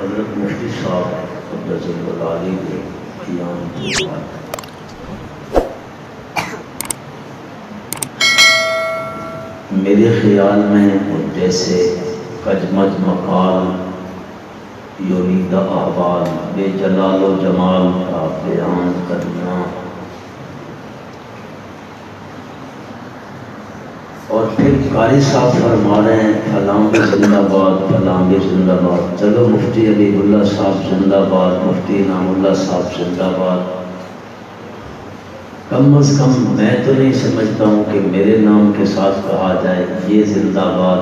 حضرت مفتی صاحب قدس العالی کے قیام کے بعد میرے خیال میں جیسے کجمج مقال یورید احوال بے جلال و جمال کا بیان کرنا اور پھر قاری صاحب فرما رہے ہیں فلاں بھی زندہ باد فلاں بھی زندہ باد. چلو مفتی حبیب اللہ صاحب زندہ باد, مفتی انعام اللہ صاحب زندہ باد. کم از کم میں تو نہیں سمجھتا ہوں کہ میرے نام کے ساتھ کہا جائے یہ زندہ باد.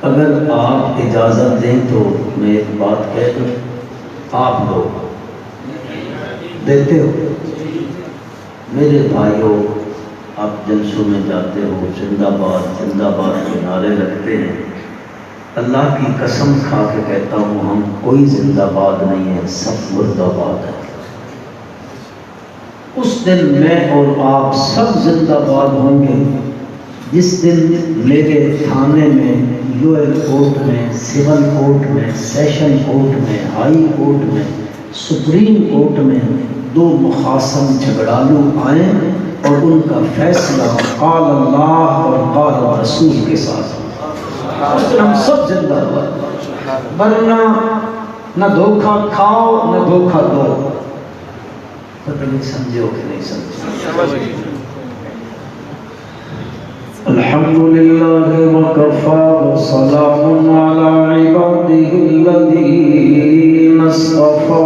اگر آپ اجازت دیں تو میں ایک بات کہہ دوں, آپ لوگ دیتے ہو میرے بھائیوں, آپ جلسوں میں جاتے ہو زندہ باد کے نعرے رکھتے ہیں. اللہ کی قسم کھا کے کہتا ہوں ہم کوئی زندہ باد نہیں ہے, سب مردہ باد ہے. اس دن میں اور آپ سب زندہ باد ہوں گے جس دن میرے تھانے میں, یو ایل کورٹ میں, سول کورٹ میں, سیشن کورٹ میں, ہائی کورٹ میں, سپریم کورٹ میں دو مخاصم جھگڑالو آئیں اور ان کا فیصلہ قال اللہ اور قال رسول کے ساتھ. ہم سب زندہ باد, ورنہ نہ دھوکہ کھاؤ نہ دھوکہ دو. پتہ نہیں سمجھو کہ نہیں سمجھو. الحمدللہ وکفی وسلام علی عبادہ الذین اصطفی.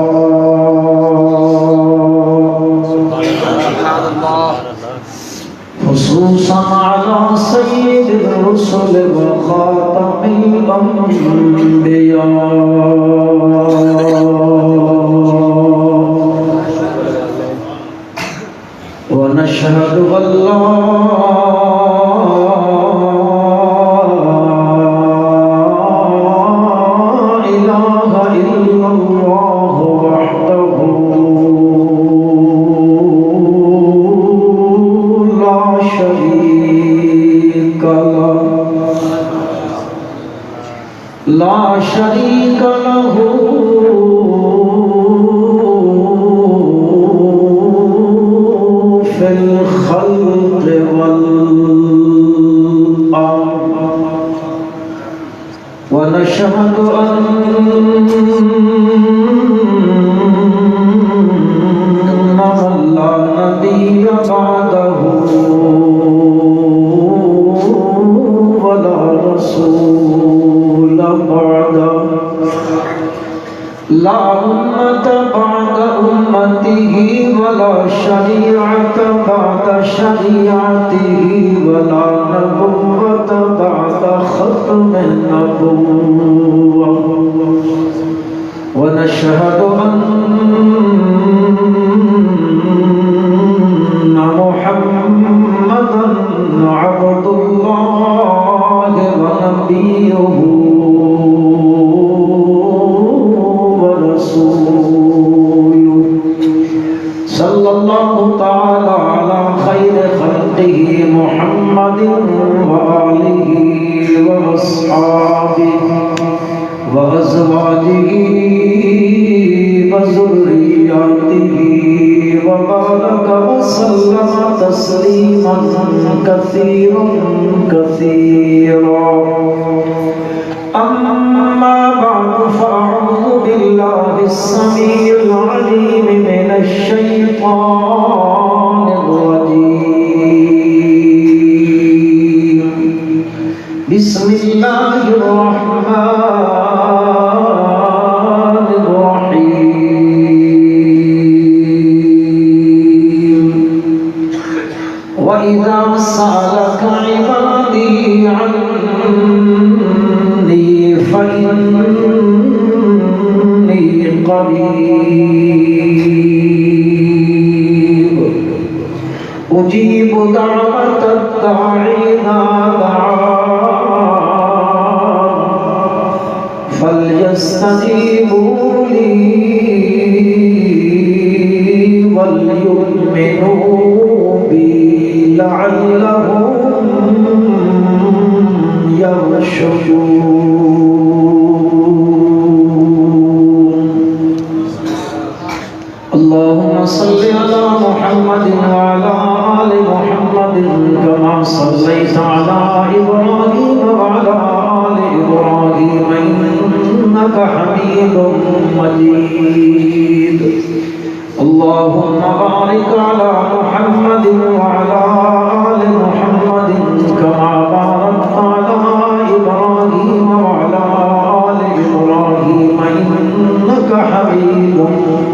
خصوصا علی سید الرسل وخاتم الانبیاء ونشهد أن لا إله إلا الله وحده لا شريك له في الخلق والأمر. ونشهد أن لا نبي بعده ولا رسول بعده, لا أمة بعد أمته ولا شريعة بعد شريعته ولا نبوة بعد ختم النبوة. ونشهد أن محمدا عبد الله ونبيه صلی اللہ تعالی علی خیر خلقہ محمد وآلہ واصحابہ وازواجہ وذریاتہ وبارک وسلم تسلیما کثیرا کثیرا. اما بعد فاعوذ باللہ السمیع العلیم من الشیطان الرجیم. بسم اللہ الرحمن الرحیم. وَإِذَا سَأَلَكَ عِبَادِي عَنِّي فَإِنِّي قَرِيبٌ أُجِيبُ دَعْوَةَ الدَّاعِ إِذَا دَعَانِ فَلْيَسْتَجِيبُوا لِي وَلْيُؤْمِنُوا بِي لَعَلَّهُمْ يَرْشُدُونَ. باركت على إبراهيم وعلى آل إبراهيم إنك حميد مجيد اللهم بارك على محمد وعلى آل محمد كما باركت على إبراهيم وعلى آل إبراهيم إنك حميد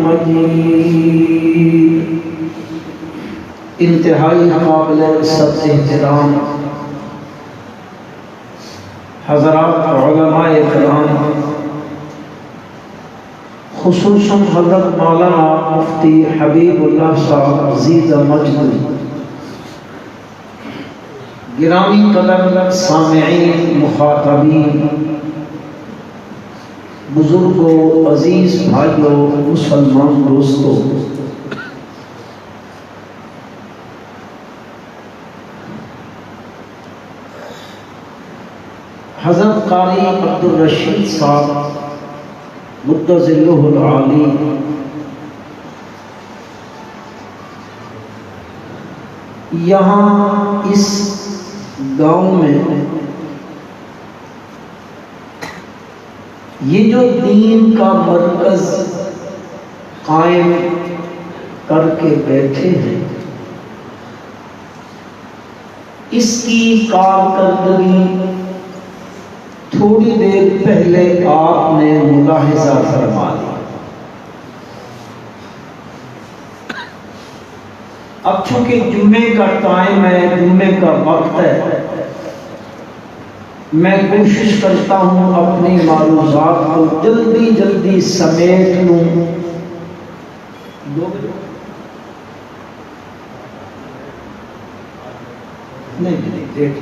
مجيد انتہائی قابل سب احترام حضرات علماء کرام، خصوصاً حضرت مولانا مفتی حبیب اللہ صاحب عزیز مجد، گرامی قدر سامعین، مخاطبین، بزرگوں، عزیز بھائیوں، مسلمان دوستوں، حضرت قاری عبدالرشید صاحب مدظلہ العالی یہاں اس گاؤں میں یہ جو دین کا مرکز قائم کر کے بیٹھے ہیں، اس کی کارکردگی تھوڑی دیر پہلے آپ نے ملاحظہ فرما لیا۔ اب چونکہ جمعے کا ٹائم ہے، جمعے کا وقت ہے، میں کوشش کرتا ہوں اپنی معلومات کو جلدی جلدی سمیٹ لوں۔ نہیں دیکھ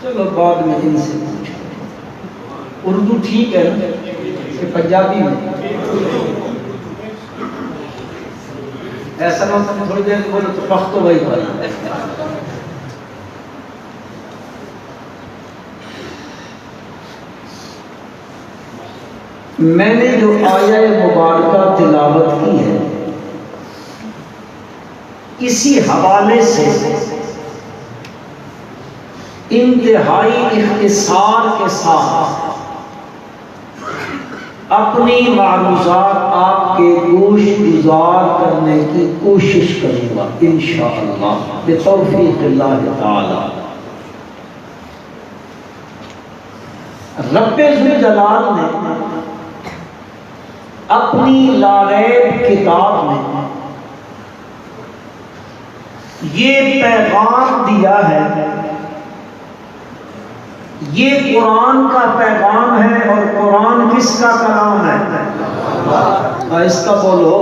چلو بعد میں ان سے پوچھیں۔ اردو ٹھیک ہے کہ پنجابی میں؟ ایسا نہ تھوڑی دیر بولو تو پختو بھائی بھائی۔ میں نے جو آیہ مبارکہ تلاوت کی ہے، اسی حوالے سے انتہائی اختصار کے ساتھ اپنی معروضات آپ کے گوش گزار کرنے کی کوشش کروں گا انشاءاللہ بتوفیق اللہ تعالی۔ رب ذوالجلال نے اپنی لاغیب کتاب میں یہ پیغام دیا ہے، یہ قرآن کا پیغام ہے، اور قرآن کس کا کلام ہے؟ آہستہ بولو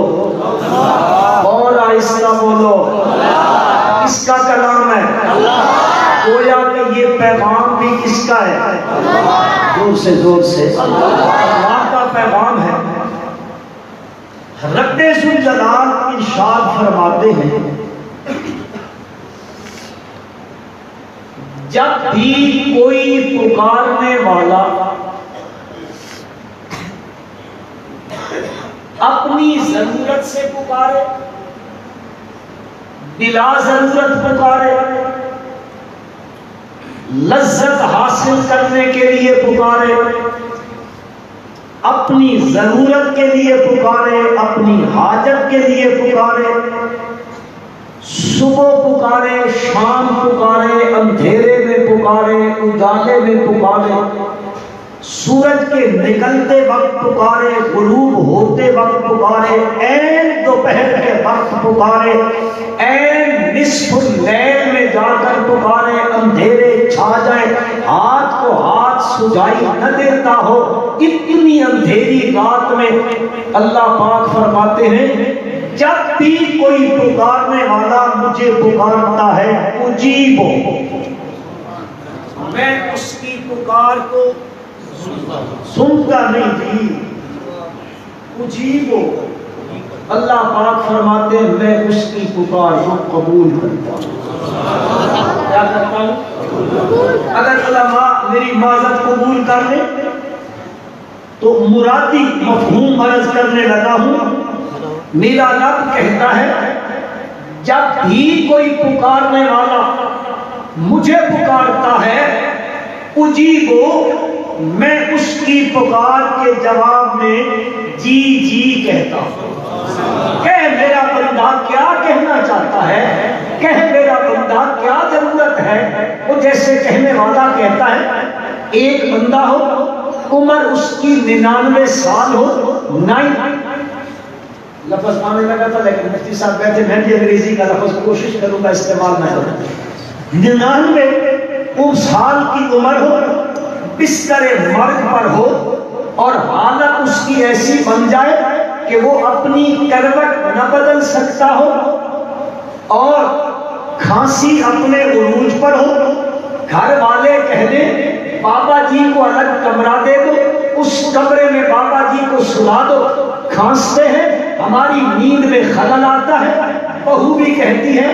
اور آہستہ بولو، کس کا کلام ہے؟ گویا کہ یہ پیغام بھی کس کا ہے؟ زور سے اللہ کا پیغام ہے۔ رب ذوالجلال ارشاد فرماتے ہیں، جب بھی کوئی پکارنے والا اپنی ضرورت سے پکارے، بلا ضرورت پکارے، لذت حاصل کرنے کے لیے پکارے، اپنی ضرورت کے لیے پکارے، اپنی حاجت کے لیے پکارے، صبح پکارے، شام پکارے، اندھیرے میں پکارے، اجالے میں پکارے، سورج کے نکلتے وقت پکارے، غروب ہوتے وقت پکارے، عین دوپہر کے وقت پکارے، عین نصف اللیل میں جا کر پکارے، اندھیرے چھا جائے، ہاتھ کو ہاتھ سجائی نہ دیتا ہو، اتنی اندھیری رات میں اللہ پاک فرماتے ہیں جب بھی کوئی پکارنے والا مجھے پکارتا ہے اجیبو، میں اس کی پکار کو سنتا نہیں تھی، اجیبو، اللہ پاک فرماتے ہیں میں اس کی پکار کو قبول کرتا ہوں۔ کیا کرتا ہوں؟ اگر علماء میری معذرت قبول کر لیں تو مرادی مفہوم عرض کرنے لگا ہوں. میرا رب کہتا ہے جب بھی کوئی پکارنے والا مجھے پکارتا ہے اجیبو، میں اس کی پکار کے جواب میں جی جی کہتا ہوں. کہ میرا بندہ کیا کہنا چاہتا ہے، کہ میرا بندہ کیا ضرورت ہے. وہ جیسے کہنے والا کہتا ہے ایک بندہ ہو، عمر اس کی 99 سال ہو، لفظ آنے لگا تھا لیکن مفتی صاحب کہتے ہیں میں بھی انگریزی کا لفظ کوشش کروں گا استعمال نہ کروں. 99 سال کی عمر ہو، بستر مرگ پر ہو، اور حالت اس کی ایسی بن جائے کہ وہ اپنی کروٹ نہ بدل سکتا ہو، اور کھانسی اپنے عروج پر ہو. گھر والے کہہ دیں بابا جی کو الگ کمرہ دے دو، اس کمرے میں بابا جی کو سلا دو، کھانستے ہیں، ہماری نیند میں خلل آتا ہے. بہو بھی کہتی ہے،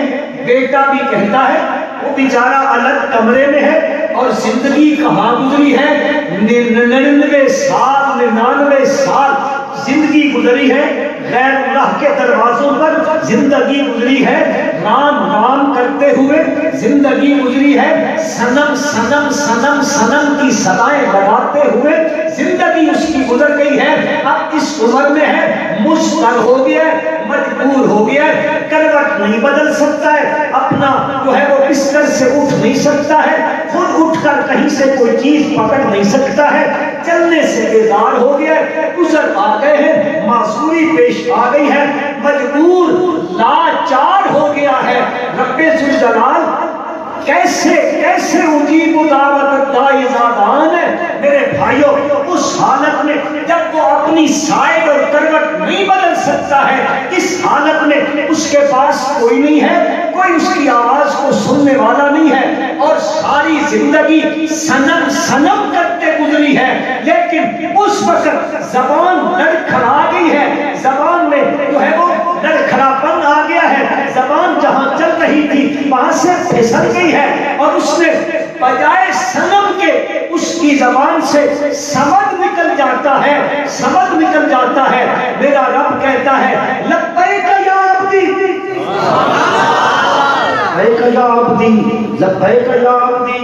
بیٹا بھی کہتا ہے، وہ بیچارہ الگ کمرے میں ہے اور زندگی کہاں گزری ہے. 99 سال زندگی گزری ہے، غیر اللہ کے دروازوں پر زندگی گزری ہے، رام رام کرتے ہوئے زندگی گزری ہے، صنم صنم صنم صنم کی صدائیں لگاتے ہوئے زندگی اس کی گزر گئی ہے. اب اس عمر میں ہے، مشکل ہو گیا ہے، مجبور ہو گیا ہے، کروٹ نہیں بدل سکتا ہے، اپنا جو ہے وہ بستر سے اٹھ نہیں سکتا ہے، خود اٹھ کر کہیں سے کوئی چیز پکڑ نہیں سکتا ہے، چلنے سے بیزار ہو گیا ہے، گزر آ گئے ہیں، معذوری پیش آ گئی ہے، مجبور لاچار ہو گیا ہے. رب ذوالجلال کیسے اجیب دعوت الداعی اذا دعان ہے. میرے بھائیوں اس حالت میں جب وہ اپنی سائیڈ اور کروٹ نہیں بدل سکتا ہے، اس حالت میں اس کے پاس کوئی نہیں ہے، کوئی اس کی آواز کو سننے والا نہیں ہے، اور ساری زندگی صنم صنم کرتے گزری ہے. لیکن اس وقت زبان لڑکھڑا گئی ہے، زبان میں جو ہے وہ لڑکھڑاپن آ گیا ہے، زبان جہاں چل رہی تھی وہاں سے پھسل گئی ہے، اور اس نے بجائے صنم کے اس کی زبان سے سمد نکل جاتا ہے، سمد نکل جاتا ہے. میرا رب کہتا ہے لبیک یا عبدی، لبیک یا عبدی، لبیک یا عبدی.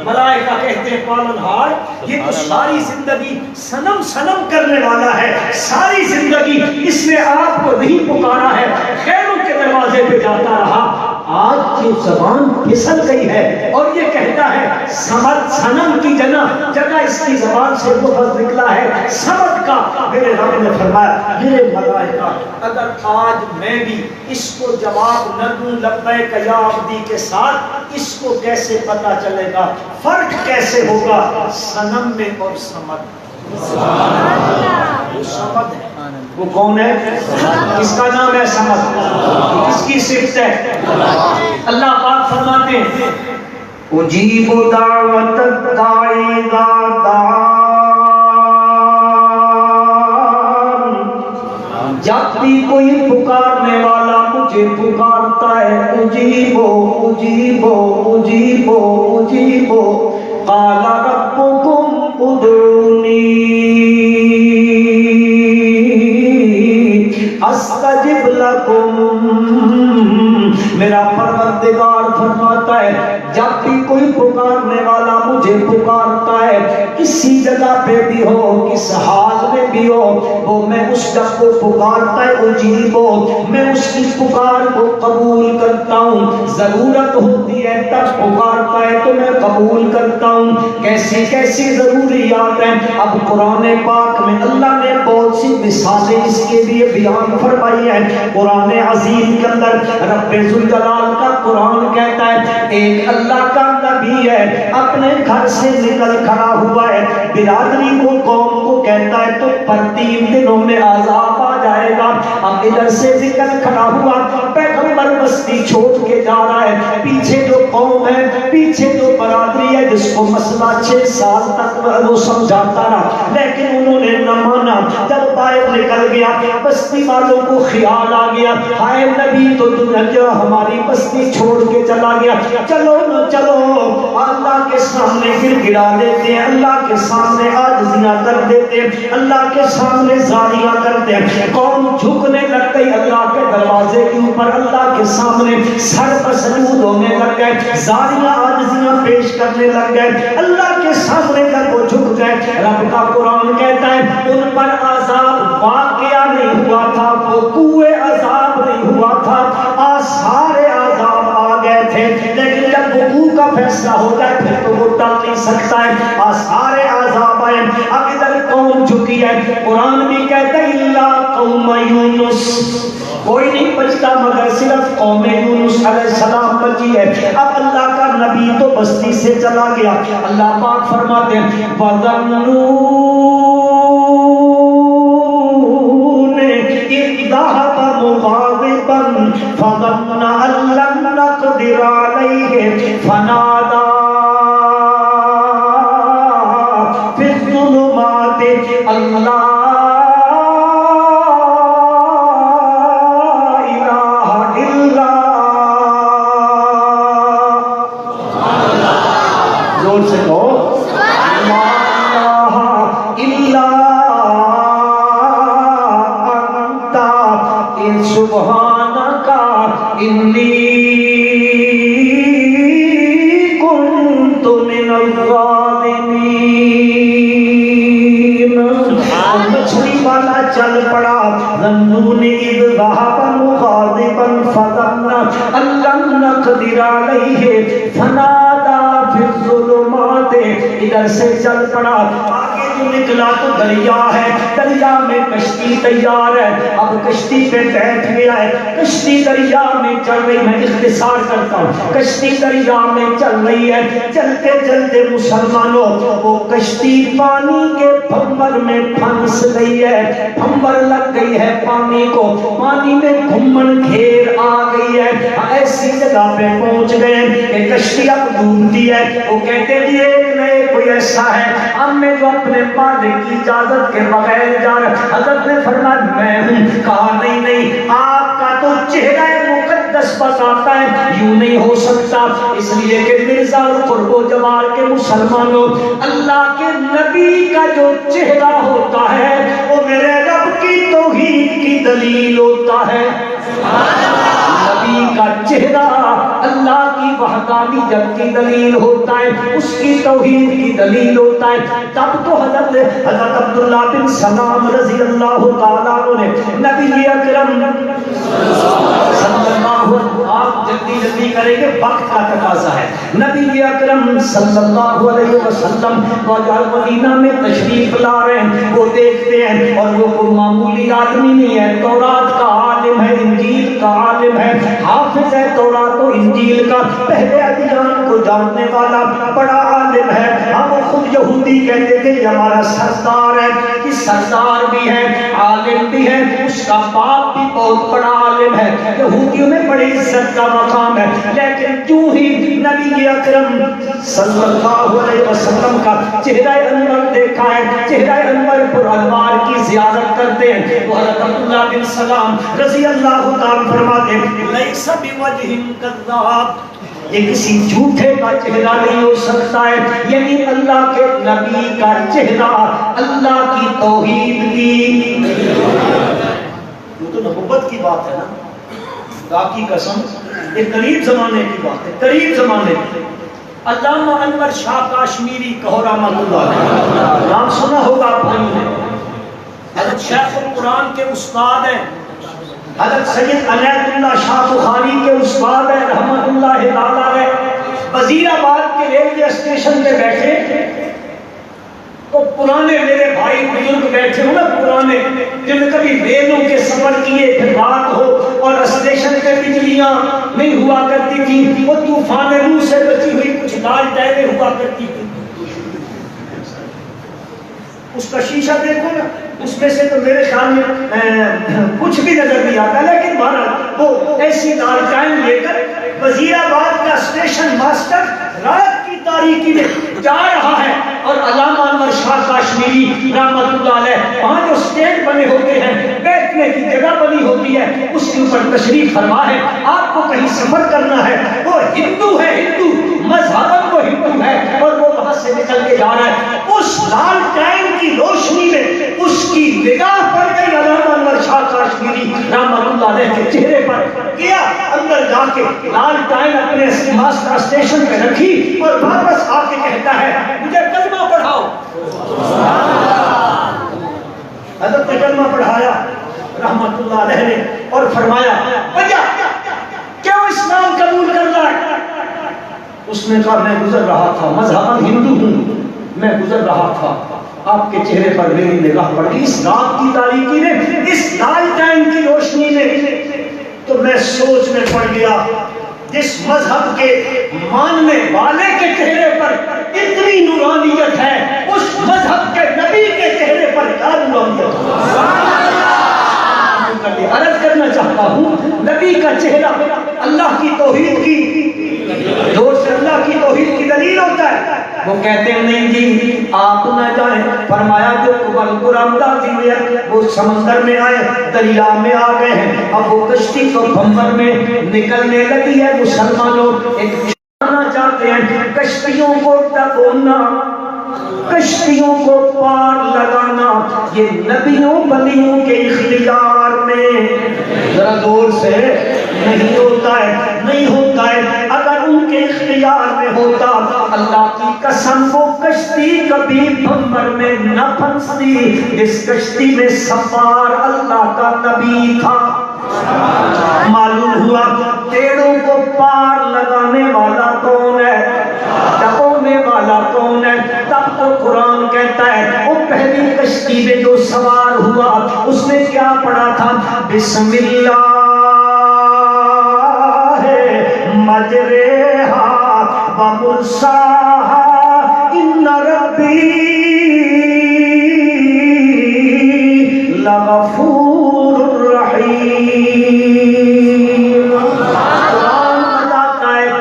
ملائکہ کہتے ہیں پالنہار یہ تو ساری زندگی صنم صنم کرنے والا ہے، ساری زندگی اس نے آپ کو نہیں پکارا ہے، خیروں کے دروازے پہ جاتا رہا. آج کی زبان پھسل گئی ہے اور یہ کہتا ہے سمد، صنم کی جگہ اس کی زبان سے لفظ نکلا ہے سمد کا. میرے رب نے فرمایا یہ ملائکہ اگر آج میں بھی اس کو جواب نہ دوں لبیک یا عبدی کے ساتھ، اس کو کیسے پتا چلے گا، فرق کیسے ہوگا صنم میں اور سمد. وہ سمد ہے، وہ کون ہے؟ کس کا نام ہے سمد؟ کس کی صفت ہے؟ اللہ پاک فرماتے ہیں اجیب دعوت الداعی اذا دعان، جب بھی کوئی پکارنے والا مجھے پکارتا ہے اجیبو اجیبو اجیبو اجیبو. قال ربکم ادعونی استجب لکم. میرا پروردگار فرماتا ہے جب بھی کوئی پکارنے والا مجھے پکارتا ہے، کسی جگہ پہ بھی ہو، کس حال میں بھی ہو، وہ میں اس جب کو پکارتا ہے اجیبو، میں اس کی پکار کو قبول کرتا ہوں. ضرورت ہوتی ہے تب پکارتا ہے تو میں قبول کرتا ہوں. کیسی کیسی ضروریات ہیں. اب قرآن پاک میں اللہ نے بہت سی مثالیں اس کے لیے بیان فرمائی ہے. قرآن عظیم کے اندر رب ذوالجلال کا قرآن کہتا ہے ایک اللہ کا نبی ہے، اپنے گھر سے نکل کھڑا ہوا ہے، برادری کو قوم کو کہتا ہے تو پر 3 دنوں میں عذاب آ جائے گا. اب ادھر سے نکل کھڑا ہوا، پیغمبر بستی چھوڑ کے جا رہا ہے، پیچھے جو قوم ہے، پیچھے جو برادری ہے جس کو مسئلہ 6 سال تک وہ سمجھاتا رہا لیکن انہوں نے نہ مانا. جب باہر نکل گیا، بستی والوں کو خیال آ گیا ہائے نبی تو دنیا ہماری بستی چھوڑ کے چلا گیا، چلو نہ چلو اللہ کے سامنے گر گرا دیتے ہیں، اللہ کے سامنے عاجزیاں کر دیتے ہیں، اللہ کے سامنے زاریاں کرتے ہیں، قوم جھکنے لگ گئی اللہ کے دروازے کے اوپر، اللہ کے سامنے سر بسجود ہونے لگ گئے، زاریاں عاجزیاں پیش کرنے لگ گئے، اللہ کے سامنے جب وہ جھک گئے، رب کا قرآن کہتا ہے ان پر عذاب واقعہ نہیں ہوا تھا، وہ کوئے عذاب نہیں ہوا تھا، آثار عذاب آ گئے تھے، لیکن جب وقوع کا فیصلہ ہو جائے پھر تو وہ ٹل نہیں سکتا ہے، آثار عذاب آئے، اب ادھر قوم جھکی ہے، قرآن بھی کہتا ہے الا قوم یونس، کوئی نہیں بچتا مگر صرف قوم یونس علیہ السلام بچی ہے، اب اللہ کا نبی تو بستی سے چلا گیا، اللہ پاک فرماتے ہیں وَظَنُّونَ إِذْ ذَهَبَ مُغَاضِبًا فَظَنَّ أَن لَّن نَّقْدِرَ عَلَيْهِ فَنَادَىٰ فِي الظُّلُمَاتِ أَن لَّا إِلَٰهَ إِلَّا زور سے کہو لا إله إلا سبحانك إني كنت من الظالمين۔ مچھلی والا چل پڑا، ظنون إذ ذهب مغاضبا فظن أن لن نقدر عليه فنادى في الظلمات، ادھر سے چل پڑا، آگے جو نکلا تو دریا ہے، دریا میں کشتی تیار ہے، اب کشتی پہ بیٹھ گیا ہے، کشتی دریا میں چل رہی، میں اختصار کرتا ہوں، کشتی دریا میں چل رہی ہے، چلتے چلتے مسلمانوں وہ کشتی پانی کے بھنور میں پھنس گئی ہے، بھنور لگ گئی ہے پانی کو، پانی میں گھمن گھیر آ گئی ہے، ایسی جگہ پہ پہنچ گئے کہ کشتی اب ڈوبتی ہے، وہ کہتے جی ایک نئے کوئی ایسا ہے ہم میں جو اپنے مالک کی اجازت کے بغیر جا رہا، حضرت نے فرمایا میں ہوں، کہا نہیں نہیں آپ کا تو چہرہ مقدس بتاتا ہے یوں نہیں ہو سکتا، اس لیے کہ مرزا قرب و جوار کے مسلمانوں اللہ کے نبی کا جو چہرہ ہوتا ہے وہ میرے رب کی توحید کی دلیل ہوتا ہے، نبی کا چہرہ اللہ کی وحدانیت کی دلیل ہوتا ہے، اس کی توحید کی دلیل ہوتا ہے، تب تو حضرت عبداللہ بن سلام رضی اللہ تعالیٰ عنہ نے نبی اکرم صلی اللہ علیہ وسلم، آپ جلدی جلدی کریں گے وقت کا تقاضا ہے، نبی اکرم صلی اللہ علیہ وسلم مدینہ میں تشریف لا رہے ہیں، وہ دیکھتے ہیں اور وہ کوئی معمولی آدمی نہیں ہے، تورات کا عالم ہے، انجیل کا عالم ہے، حافظ ہے تورات و انجیل کا، پہلے ادیان کو جاننے والا بڑا عالم ہے، ہم خود یہودی کہتے تھے یہ ہمارا سردار ہے، کہ سردار بھی ہے عالم بھی ہے، اس کا باپ بھی بہت بڑا عالم ہے، یہودیوں میں بڑی عزت کا مقام ہے، لیکن جو ہی نبی اکرم صلی اللہ علیہ وسلم کا چہرہ انور دیکھا ہے، چہرہ انور پر انوار کی زیارت کرتے ہیں، تو حضرت عبداللہ بن سلام رضی اللہ تعالیٰ فرماتے ہیں لیس بوجہ کذاب، یہ کسی جھوٹے کا چہرہ نہیں ہو سکتا ہے، یعنی اللہ کے نبی کا چہرہ اللہ کی توحید کی، وہ تو نبوت کی بات ہے نا، خدا کی قسم یہ قریب زمانے کی بات ہے، قریب زمانے کی۔ علامہ انور شاہ کاشمیری کہو رحمۃ اللہ علیہ، نام سنا ہوگا آپ نے، حضرت شیخ القرآن کے استاد ہیں، حضرت سید عنایت اللہ شاہ بخاری کے استاد ہیں رحمۃ اللہ تعالیٰ علیہ، وزیر آباد کے ریلوے اسٹیشن پہ بیٹھے تو پرانے میرے بھائی بزرگ بیٹھے ہو نا، پرانے جن نے کبھی ریلوں کے سفر کیے، پھر رات ہو اور اسٹیشن پہ بجلیاں نہیں ہوا کرتی تھی، وہ طوفان روح سے بچی ہوئی کچھ لال ٹائریں ہوا کرتی تھی، اس کا شیشہ دیکھو نا، اس میں سے تو میرے خیال میں کچھ بھی نظر نہیں آتا، لیکن بہرحال وہ ایسی لال ٹائر لے کر وزیر آباد کا اسٹیشن ماسٹر رات کی تاریکی میں جا رہا ہے اور علامہ انور شاہ کاشمیری رحمۃ اللہ علیہ وہاں جو اسٹیج بنے ہوتے ہیں بیٹھنے کی جگہ بنی ہوتی ہے اس کے اوپر تشریف فرما ہے. آپ کو کہیں سفر کرنا ہے, وہ ہندو ہے, ہندو مذہباً وہ ہندو ہے اور وہ وہاں سے نکل کے جا رہا ہے, اس لال ٹائم کی روشنی میں اس کی نگاہ پڑ گئی علامہ انور شاہ کاشمیری رحمۃ اللہ علیہ کے چہرے پر. کیا اندر جا کے لال ٹائم اپنے ماسٹر اسٹیشن پہ رکھی اور واپس آ کے کہتا ہے مجھے کلمہ پڑھاؤ. حضرت نے کلمہ پڑھایا رحمۃ اللہ علیہ نے اور فرمایا وجہ کیوں اسلام قبول کر رہا ہے؟ اس نے کہا میں گزر رہا تھا, مذہباً ہندو ہوں, میں گزر رہا تھا, آپ کے چہرے پر میری نگاہ پڑ گئی اس رات کی تاریکی میں, اس لال ٹائم کی روشنی میں, تو میں سوچ میں پڑ گیا جس مذہب کے ماننے والے کے چہرے پر اتنی نورانیت ہے اس مذہب کے نبی کے چہرے پر کیا نورانیت ہے. عرض کرنا چاہتا ہوں نبی کا چہرہ اللہ کی توحید کی دور سے اللہ کی توحید کی دلیل ہوتا ہے. وہ کہتے ہیں نہیں جی آپ نہ جائیں. فرمایا جو قرآن وہ سمندر میں آئے, دریا میں آ گئے ہیں, اب وہ کشتی کو بھنور میں نکلنے لگی ہے. مسلمانوں ایک جانا چاہتے ہیں کشتیوں کو ڈبونا, کشتیوں کو پار لگانا یہ نبیوں ولیوں کے اختیار میں ذرا دور سے نہیں ہوتا ہے, نہیں ہوتا ہے. اگر ان کے اختیار میں ہوتا اللہ کی قسم وہ کشتی کبھی بھنور میں نہ پھنستی. اس کشتی میں سوار اللہ کا نبی تھا. معلوم ہوا پیڑوں کو پار لگانے والا کون ہے, ڈبونے والا کون ہے. تب تو قرآن کہتا ہے وہ پہلی کشتی میں جو سوار ہوا اس نے کیا پڑھا تھا, بسم اللہ مجریہا ومرساہا ان ربی لغفور الرحیم.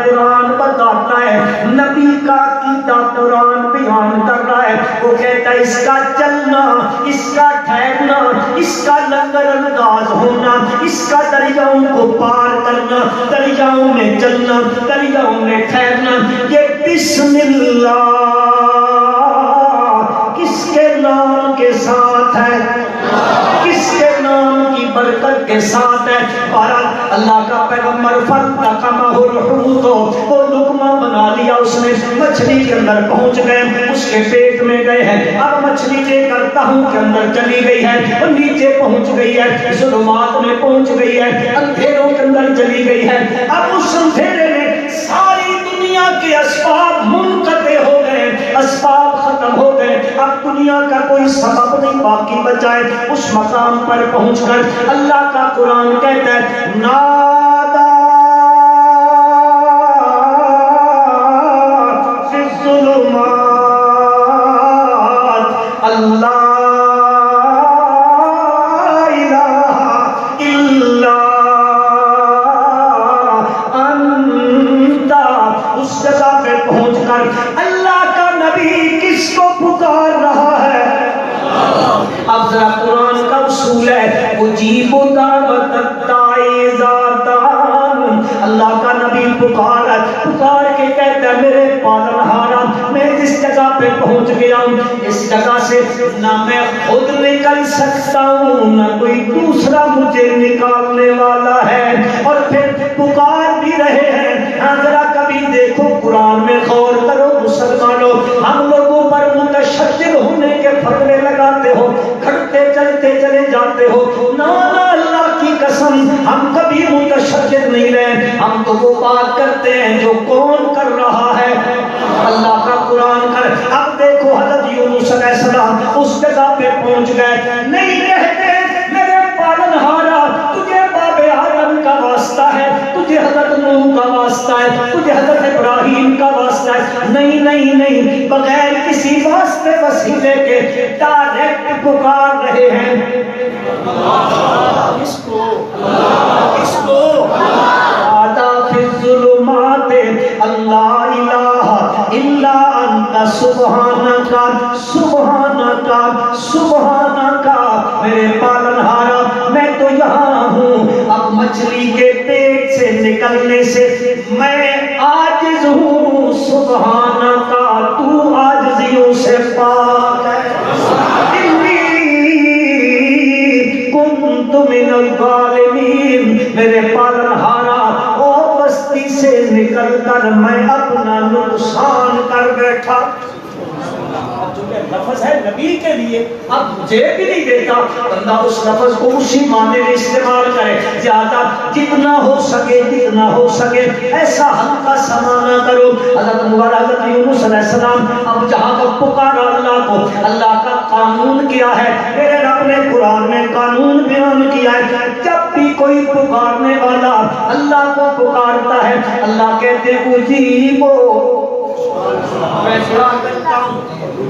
قرآن بتاتا ہے نبی کا عقیدہ قرآن بیان کر رہا ہے. وہ کہتا ہے اس کا چلنا, اس کا ٹھہرنا, اس کا لنگر انداز ہونا, اس کا دریاؤں کو پار کرنا, دریاؤں میں چلنا, دریاؤں میں ٹھہرنا, یہ بسم اللہ کس کے نام کے ساتھ ہے, کس کے نام کی برکت کے ساتھ ہے. بہرحال اللہ کا پیغمبر فالتقمہ الحوت, وہ لقمہ بنا لیا اس نے, مچھلی کے اندر پہنچ گئے, اس کے پیٹ میں گئے ہیں. اب مچھلی لے کر تہوں کے اندر چلی گئی ہے, اور نیچے پہنچ گئی ہے, ظلمات میں پہنچ گئی ہے, اندھیروں کے اندر چلی گئی ہے. اب اس اندھیرے میں ساری دنیا کے اسباب منقطع ہو گئے, اسباب ختم ہو گئے. اب دنیا کا کوئی سبب نہیں باقی بچا ہے. اس مقام پر پہنچ کر اللہ کا قرآن کہتا ہے نادا فی الظلمات اللہ الہ الا انت. اس جگہ پہ پہنچ کر اللہ کا نبی کس کو پکار رہا ہے. اب ذرا قرآن کا اصول ہے اجیب دعوت الداعی اذا دعان. اللہ کا نبی پکار کے کہتا ہے میرے پالنہارا میں جس جگہ پہ پہنچ گیا ہوں اس جگہ سے نہ میں خود نکل سکتا ہوں نہ کوئی دوسرا مجھے نکالنے والا ہے, اور پھر پکار بھی رہے ہیں. ذرا کبھی دیکھو قرآن میں غور کرو مسلمانوں, ہم لوگوں پر متشدد ہونے کے فتوے لگاتے ہو, کھڑتے چلتے چلے جاتے ہو. نا اللہ کی قسم ہم کبھی متشدد نہیں رہے, ہم تو وہ بات کرتے ہیں جو کون کر رہا ہے, اللہ کا قرآن کر. اب دیکھو حضرت یونس علیہ السلام اس جگہ پہ پہنچ گئے, نہیں کہتے میرے پالنہارا تجھے باب آدم کا واسطہ ہے, تجھے حضرت نوح کا واسطہ ہے, تجھے حضرت ابراہیم کا واسطہ ہے. نہیں نہیں نہیں, بغیر کسی واسطے وسیلے کے ڈائریکٹ پکار رہے ہیں. کس کو, کس کو؟ آدھا فی الظلمات اللہ الہ الا رہا ہوں، اب مچھلی کے پیٹ سے نکلنے سے میں عاجز ہوں، سبحان کا تو عاجزیوں سے پاک ہے۔ کنت من الظالمین، میرے پالنہارا او بستی سے نکل کر میں اپنا نقصان کر بیٹھا۔ لفظ ہے نبی کے لیے، اب مجھے بھی نہیں دیتا، بندہ اس لفظ کو اسی معنی میں استعمال کرے، زیادہ جتنا ہو سکے ایسا ہلکا سمانا کرو۔ حضرت مبارک یونس علیہ السلام اب جہاں پر پکارا اللہ کو، اللہ کا قانون کیا ہے، میرے رب نے قرآن میں قانون بیان کیا ہے، جب بھی کوئی پکارنے والا اللہ کو پکارتا ہے، اللہ کہتے ہیں اجیبو، میں دعا کرتا ہوں۔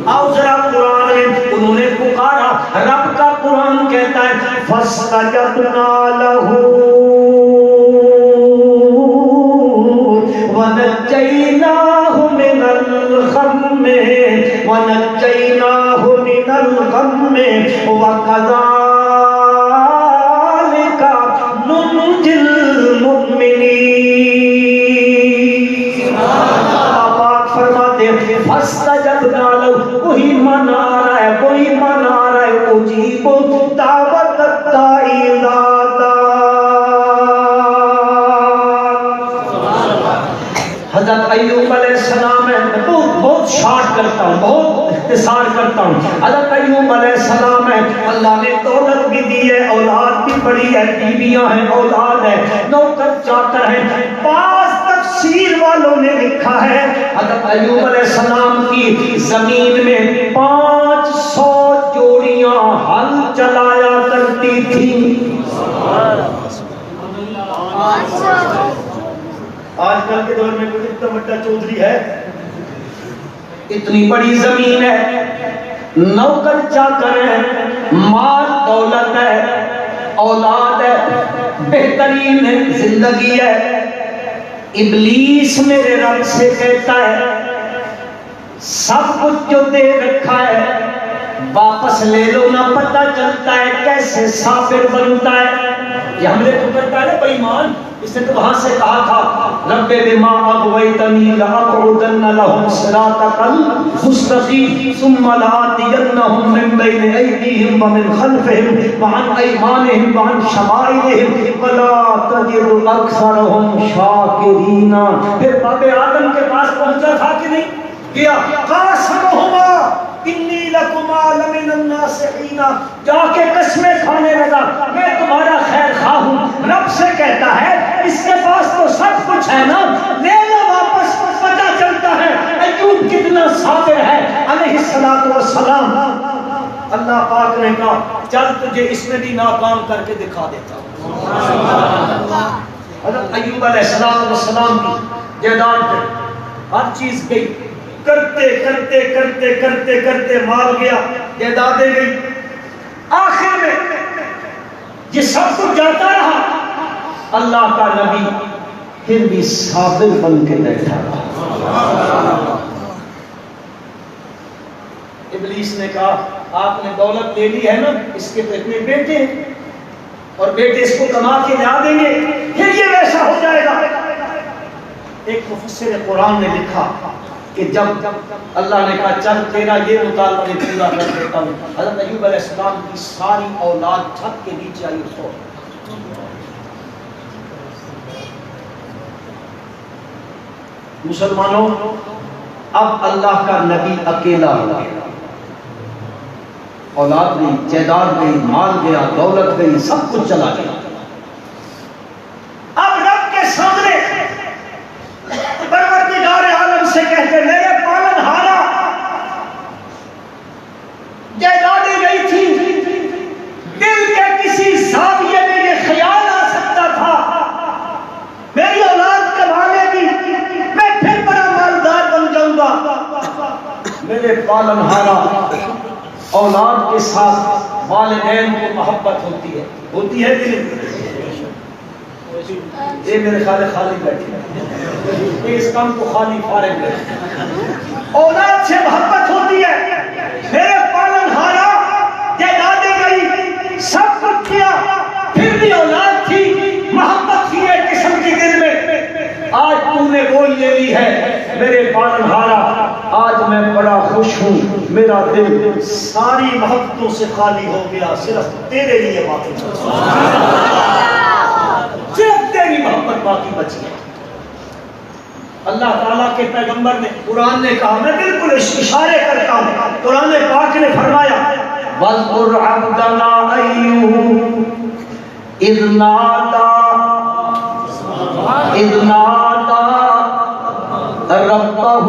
آؤ ذرا قرآن میں انہوں نے پکارا، رب کا قرآن کہتا ہے فَاسْتَجَبْنَا لَهُ وَنَجَّيْنَاهُ مِنَ الْغَمِّ وَكَذَلِكَ نُنْجِي الْمُؤْمِنِينَ۔ فَاسْتَجَبْنَا لَهُ، وہی مانا آ رہا ہے اجیب دعوت الداعی اذا دعان۔ حضرت ایوب علیہ السلام ہے، بہت شارٹ کرتا ہوں، بہت اختصار کرتا ہوں۔ حضرت ایوب علیہ السلام ہے، اللہ نے دولت بھی دی ہے، اولاد بھی بڑی ہے، بیویاں ہیں، اولاد ہے، نوکر چاکر ہیں۔ بعض تفسیر والوں نے لکھا ہے حضرت ایوب علیہ السلام کی زمین میں 500 جوڑیاں ہل چلایا کرتی تھی۔ آج کل کے دور میں کوئی اتنا بڑا چودھری ہے، اتنی بڑی زمین ہے، نوکر چاکر ہے، مال دولت ہے، اولاد ہے، بہترین زندگی ہے۔ ابلیس میرے رب سے کہتا ہے سب کچھ جو دے رکھا ہے واپس لے لو، نہ پتہ چلتا ہے کیسے صابر بنتا ہے۔ یہ ہم نے تو کرتا ہے بے ایمان، اس نے تو وہاں سے کہا تھا رب بما اغویتنی لأقعدن لهم صراطک المستقیم ثم لآتینہم من بین ایدیہم ومن خلفہم وعن ایمانہم وعن شمائلہم ولا تجد اکثرہم شاکرین۔ پھر باب آدم کے پاس پہنچا تھا کہ نہیں کیا؟ قاسمہما انی لکما لمن الناصحین، جا کے قسمیں کھانے لگا میں تمہارا خیر خواہ ہوں۔ رب سے کہتا ہے اس کے پاس تو سب کچھ ہے نا، لے لو واپس، پتہ چلتا ہے ایوب کتنا صابر ہے علیہ السلام۔ اللہ پاک نے کہا چل تجھے اس میں بھی ناکام کر کے دکھا دیتا ہوں۔ حضرت ایوب علیہ السلام کی جائیداد پہ ہر چیز گئی، کرتے مال گیا، جائیدادیں گئی، آخر میں یہ سب کچھ جاتا رہا، اللہ کا نبی پھر بھی صابر بن کے بیٹھا رہا۔ ابلیس نے کہا آپ نے دولت لے لی ہے نا، اس کے تو اتنے بیٹے ہیں اور بیٹے اس کو کما کے لا دیں گے، پھر یہ ویسا ہو جائے گا۔ ایک مفسر قرآن نے لکھا کہ جب اللہ نے کہا چل تیرا یہ مطالبہ میں پورا کر دیتا ہوں، حضرت ایوب علیہ السلام کی ساری اولاد چھت کے نیچے آئی سو۔ مسلمانوں اب اللہ کا نبی اکیلا ہو گیا، اولاد گئی، جائیداد گئی، مال گیا، دولت گئی، سب کچھ چلا گیا۔ اب رب کے سامنے پروردگار عالم سے کہتے میرے پالن ہارا، جائیدادیں گئی تھی، دل کے کسی زاویے میں یہ خیال آ سکتا تھا میری اولاد کمانے کی، میں پھر بڑا مالدار بن جاؤں گا۔ میرے پالن ہارا اولاد کے ساتھ والدین کو محبت ہوتی ہے کہ یہ میرے خالی بیٹھے ہیں، اس کام کو خالی فارغ ہے، اولاد سے محبت ہوتی ہے۔ میرے پالن ہارا جائیدادیں گئی، سب کچھ کیا، پھر بھی اولاد تھی، محبت تھی ایک قسم کی دل میں، آج تو نے گول لے لی ہے میرے پالنہارا، آج میں بڑا خوش ہوں، میرا دل ساری محبتوں سے خالی ہو گیا، صرف تیرے لیے باقی صرف تیری محبت باقی بچی ہے۔ اللہ تعالیٰ کے پیغمبر نے قرآن نے کہا، میں بالکل اشارے کرتا ہوں، قرآن پاک نے فرمایا وَاذْكُرْ عَبْدَنَا أَيُّوبَ إِذْ نَادَى رَبَّهُ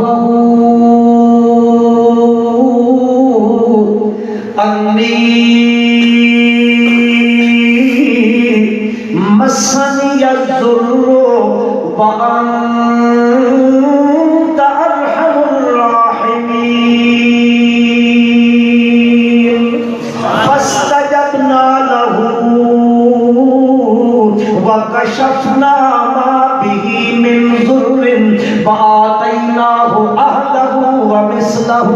أَنِّي مَسَّنِيَ الضُّرُّ وَأَنْتَ أَرْحَمُ الرَّاحِمِينَ فَاسْتَجَبْنَا لَهُ وَكَشَفْنَا مَا بِهِ مِنْ ضُرٍّ وَآتَيْنَاهُ أَهْلَهُ وَمِثْلَهُ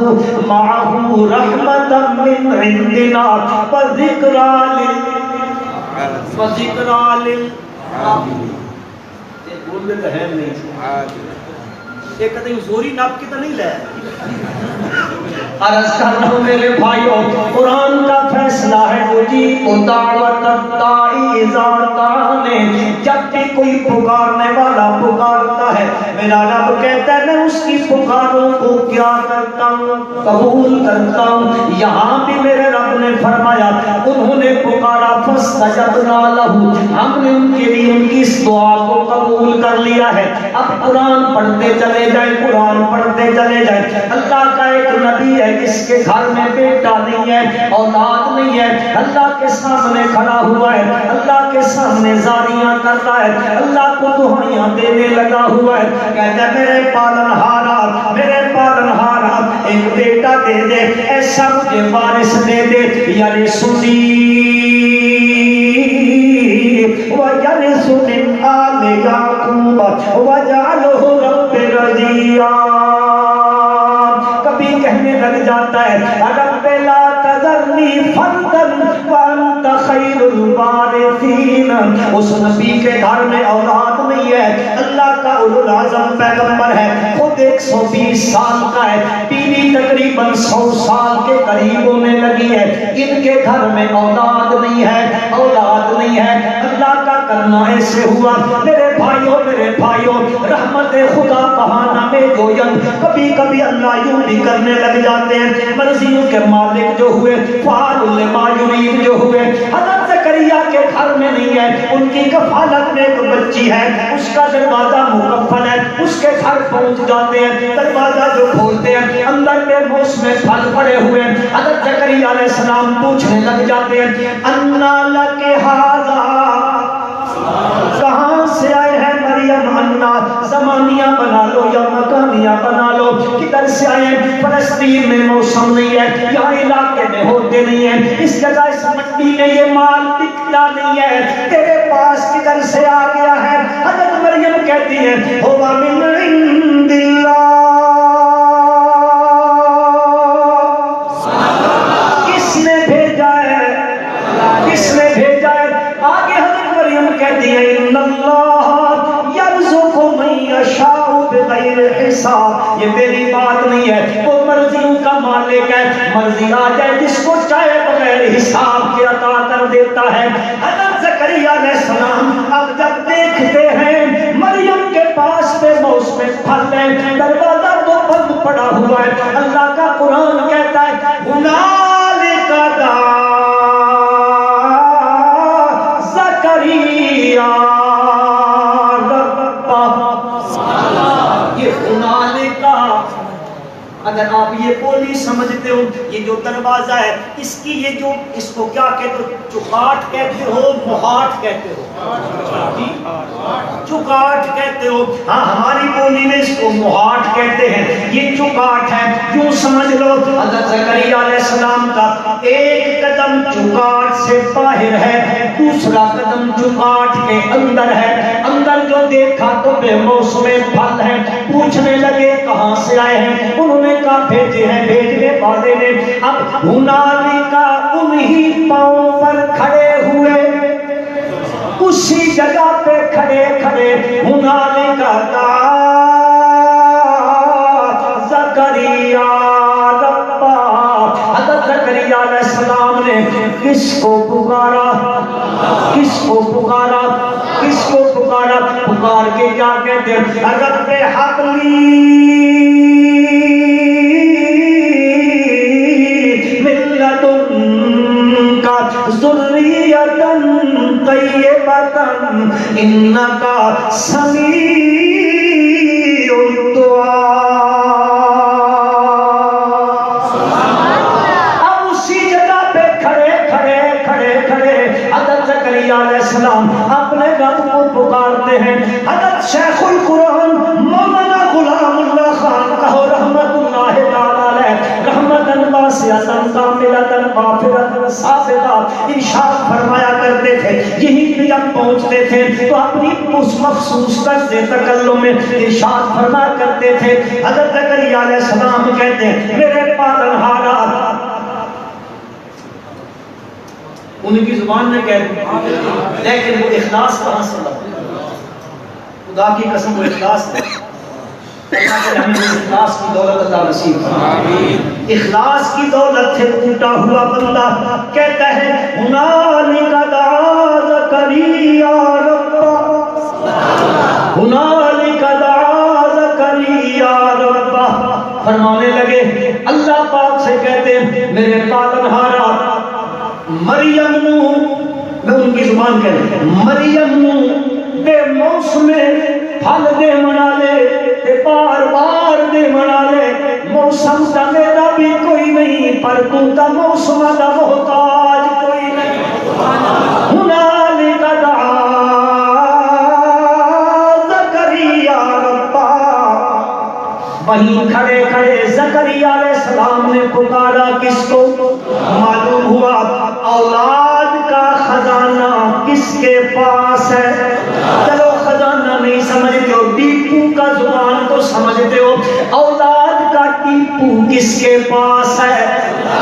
مَعَهُ رَحْمَةً مِنْ عِنْدِنَا وَذِكْرَى لِلْعَابِدِينَ۔ بولنے تو ہے نہیں، ایک کہتے ہیں زوری ناپ کی تو نہیں لے۔ عرض کر رہا ہوں میرے بھائیوں، قرآن کا فیصلہ ہے مجیب دعوت الداعی اذا دعانی، جب بھی کوئی پکارنے والا پکارتا ہے میرا رب کہتا ہے میں اس کی پکاروں کو کیا کرتا ہوں، قبول کرتا ہوں۔ یہاں بھی میرے رب نے فرمایا انہوں نے پکارا فاستجبنا لہ، ہم نے ان کے لیے ان کی اس دعا کو قبول کر لیا ہے۔ اب قرآن پڑھتے چلے جائیں، قرآن پڑھتے چلے جائیں۔ اللہ کا ایک نبی ہے جس کے گھر میں بیٹا نہیں ہے، اولاد نہیں ہے، اللہ کے سامنے کھڑا ہوا ہے، اللہ کے سامنے زاریاں کر رہا ہے، اللہ کو دعائیاں دینے لگا ہوا ہے، کہتا ہے میرے پالنہارا، میرے پالنہارا ایک بیٹا دے دے، ایسا مجھے وارث دے دے، یرثنی وَيَرِثُ مِنْ آلِ یعقوب وَاجْعَلْهُ رَبِّ رَضِیًّا۔ کبھی کہنے لگ جاتا ہے رب لا تذرنی فردا وانت خیر الوارثین۔ اس نبی کے گھر میں اولاد نہیں ہے، اللہ کا اولو العظم پیغمبر ہے، خود 120 سال کا ہے، بیوی تقریباً 100 سال کے قریب ہونے لگی ہے، ان کے گھر میں اولاد نہیں ہے، اولاد نہیں ہے، اللہ کا کرنا ایسے ہوا۔ میرے بھائیوں رحمت خدا بہانہ میں گوین، کبھی کبھی اللہ یوں بھی کرنے لگ جاتے ہیں، مرضیوں کے مالک جو ہوئے، فعال لما یرید جو ہوئے، حضرت زکریا کے گھر میں نہیں ہے، ان کی کفالت میں ایک بچی ہے، اس کا دروازہ مکفل ہے، اس کے گھر پہنچ جاتے ہیں، دروازہ جو کھولتے ہیں اندر میں موسم پھل پڑے ہوئے ہیں، حضرت زکریا علیہ السلام پوچھنے لگ جاتے ہیں انا لک ھذا، کہاں سے آئے ہیں مریم؟ انا زمانیہ بنا لو یا مکانیہ بنا لو، کدھر سے آئے ہیں؟ فلسطین میں موسم نہیں ہے، یہاں علاقے میں ہوتے نہیں ہیں، اس جگہ اس مٹی میں یہ مال ٹکتا نہیں ہے، تیرے پاس کدھر سے آ گیا ہے؟ حضرت مریم کہتی ہے هو من عند اللہ، کس نے بھیجا ہے؟ کس نے بھیجا ہے؟ آگے حضرت مریم کہتی ہے ان اللہ یرزق من یشاء بغیر حساب، یہ میری بات نہیں ہے، وہ مرضیوں کا مالک ہے، مرضی آ جائے جس کو چاہے بغیر حساب کے عطا کر دیتا ہے۔ حضرت زکریا علیہ السلام اب جب دیکھتے ہیں مریم کے پاس پہ موسم پھل ہے، دروازہ تو بند پڑا ہوا ہے، اللہ کا قرآن کہتا ہے ہنالک دعا زکریا ربہ، یہ ہنالک، اگر آپ یہ بولی سمجھتے ہو، یہ جو دروازہ ہے اس کی یہ جو اس کو کیا کہتے ہو؟ چکاٹ کہتے ہو، مہاٹ کہتے ہو؟ چکاٹ کہتے ہو، ہاں ہماری بولی میں اس کو مہاٹ کہتے ہیں، یہ چکاٹ ہے، یوں سمجھ لو حضرت زکریا علیہ السلام کا ایک قدم چکاٹ سے باہر ہے، دوسرا قدم چکاٹ کے اندر ہے، اندر جو دیکھا تو بے موسم پھل ہے، پوچھنے لگے کہاں سے آئے ہیں؟ انہوں نے کہا بھیجے ہیں بھیجنے والے نے۔ اب ہنالک انہی پاؤں پر کھڑے ہوئے اسی جگہ پہ کھڑے کھڑے ہنالک دعا زکریا ربا، حضرت زکریا علیہ السلام نے کس کو پکارا؟ کس کو پکارا؟ کس کو پکارا؟ پکار کے کیا کہتے ہیں؟ رب حبلی من لدنک ذریۃ طیبۃ انک سمیع الدعاء۔ اب اسی جگہ پہ کھڑے حضرت زکریا علیہ السلام اپنے رب کو پکارتے ہیں۔ حضرت شیخ القرآن مولانا غلام اللہ خان کہو رحمت اللہ تعالی علیہ رحمتاً واسعۃ کاملۃ غافرۃ سابقہ ارشاد فرمایا کرتے تھے، یہیں پہ جب پہنچتے تھے تو اپنی اس مخصوص طرز تکلم میں ارشاد فرمایا کرتے تھے۔ حضرت زکریا علیہ السلام کہتے ہیں میرے پالنہارا، ان کی زبان میں کہتے ہیں لیکن وہ اخلاص کہاں سے لاتے؟ خدا کی قسم وہ اخلاص ہے۔ اللہ کے ہمیں اخلاص کی دولت عطا نصیب فرمائے۔ اخلاص کی دولت سے ٹوٹا ہوا بندہ کہتا ہے ہنالک دعا زکریا ربہ، ہنالک دعا زکریا ربہ، فرمانے لگے اللہ پاک سے کہتے ہیں میرے پالنہارا مریم نو، میں ان کی زبان کہہ مریم نو دے موسم پھل دے منا لے تے بار بار دے منا لے، موسم دا میرا بھی کوئی نہیں پر تو دا موسم دا محتاج کوئی نہیں۔ ہنالک دعا زکریا ربہ، وہیں کھڑے کھڑے زکریا علیہ السلام نے پکارا کس کو؟ معلوم ہوا اولاد کا خزانہ کس کے پاس ہے؟ چلو خزانہ نہیں سمجھتے ہو، ٹیپو کا زبان تو سمجھتے ہو، اولاد کا ٹیپو کس کے پاس ہے؟